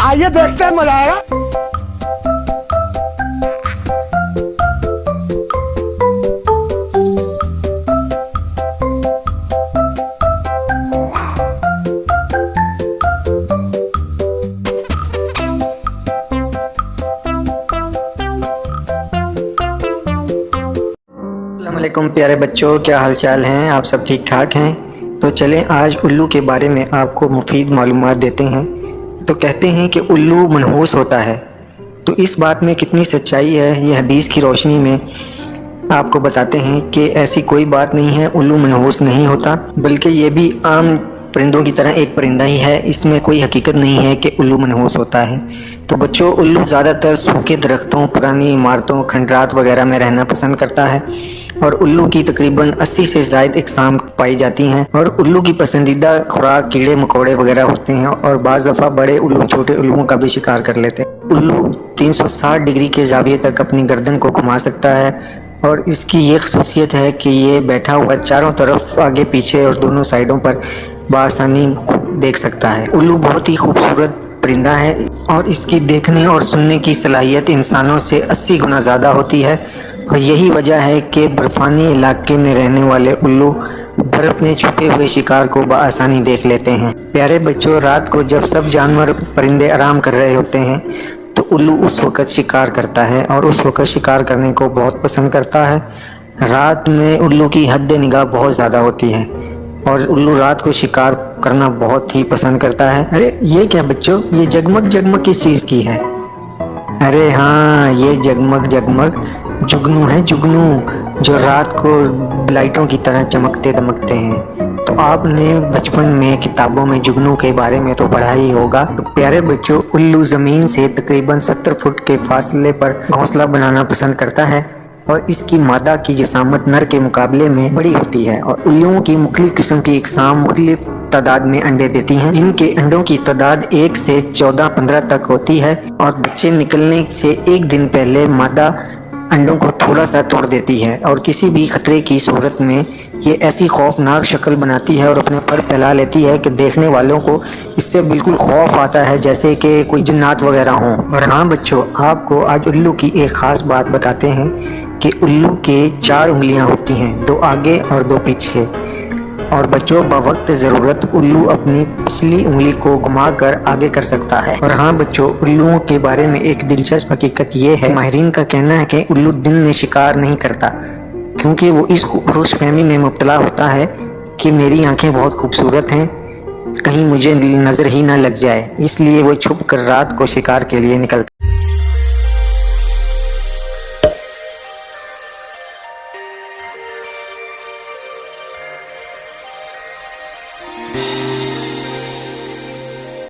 आइए देखते हैं, मजा आएगा। अस्सलामुअलैकुम प्यारे बच्चों, क्या हाल चाल हैं? आप सब ठीक ठाक हैं? तो चलें आज उल्लू के बारे में आपको मुफीद मालूमात देते हैं। तो कहते हैं कि उल्लू मनहूस होता है, तो इस बात में कितनी सच्चाई है ये हदीस की रोशनी में आपको बताते हैं कि ऐसी कोई बात नहीं है, उल्लू मनहूस नहीं होता, बल्कि ये भी आम परिंदों की तरह एक परिंदा ही है। इसमें कोई हकीकत नहीं है कि उल्लू मनहूस होता है। तो बच्चों, उल्लू ज़्यादातर सूखे दरख्तों, पुरानी इमारतों, खंडरात वगैरह में रहना पसंद करता है और उल्लू की तकरीबन 80 से ज़ायद इकसाम पाई जाती हैं और उल्लू की पसंदीदा खुराक कीड़े मकोड़े वगैरह होते हैं और बाज़ दफ़ा बड़े उल्लू छोटे उल्लुओं का भी शिकार कर लेते हैं। उल्लू 360 डिग्री के ज़ाविये तक अपनी गर्दन को घुमा सकता है और इसकी ये खसूसियत है कि ये बैठा हुआ चारों तरफ, आगे पीछे और दोनों साइडों पर बआसानी देख सकता है। उल्लू बहुत ही खूबसूरत परिंदा है और इसकी देखने और सुनने की सलाहियत इंसानों से 80 गुना ज़्यादा होती है और यही वजह है कि बर्फ़ानी इलाके में रहने वाले उल्लू बर्फ़ में छुपे हुए शिकार को बआसानी देख लेते हैं। प्यारे बच्चों, रात को जब सब जानवर परिंदे आराम कर रहे होते हैं तो उल्लू उस वक़्त शिकार करता है और उस वक़्त शिकार करने को बहुत पसंद करता है। रात में उल्लू की हद निगाह बहुत ज़्यादा होती है और उल्लू रात को शिकार करना बहुत ही पसंद करता है। अरे ये क्या बच्चों, ये जगमग जगमग किस चीज़ की है? अरे हाँ, ये जगमग जगमग जुगनू है, जुगनू जो रात को लाइटों की तरह चमकते दमकते हैं। तो आपने बचपन में किताबों में जुगनू के बारे में तो पढ़ा ही होगा। तो प्यारे बच्चों, उल्लू ज़मीन से तकरीबन 70 फुट के फासले पर घोंसला बनाना पसंद करता है और इसकी मादा की जिसामत नर के मुकाबले में बड़ी होती है और उल्लुओं की मुख्तलिफ किस्म की इकसाम मुख्तलिफ तादाद में अंडे देती हैं। इनके अंडों की तादाद 1 से 14-15 तक होती है और बच्चे निकलने से एक दिन पहले मादा अंडों को थोड़ा सा तोड़ देती है और किसी भी खतरे की सूरत में ये ऐसी खौफनाक शक्ल बनाती है और अपने पर फैला लेती है कि देखने वालों को इससे बिल्कुल खौफ आता है, जैसे कि कोई जिन्नात वगैरह हों। और हाँ बच्चों, आपको आज उल्लू की एक ख़ास बात बताते हैं कि उल्लू के 4 उंगलियां होती हैं, 2 आगे और 2 पीछे। और बच्चों, बवक्त ज़रूरत उल्लू अपनी पिछली उंगली को घुमाकर आगे कर सकता है। और हाँ बच्चों, उल्लुओं के बारे में एक दिलचस्प हकीकत ये है, माहिरीन का कहना है कि उल्लू दिन में शिकार नहीं करता क्योंकि वो इस खुशफहमी में मुब्तला होता है कि मेरी आंखें बहुत खूबसूरत हैं, कहीं मुझे नज़र ही ना लग जाए, इसलिए वो छुप कर रात को शिकार के लिए निकलता है।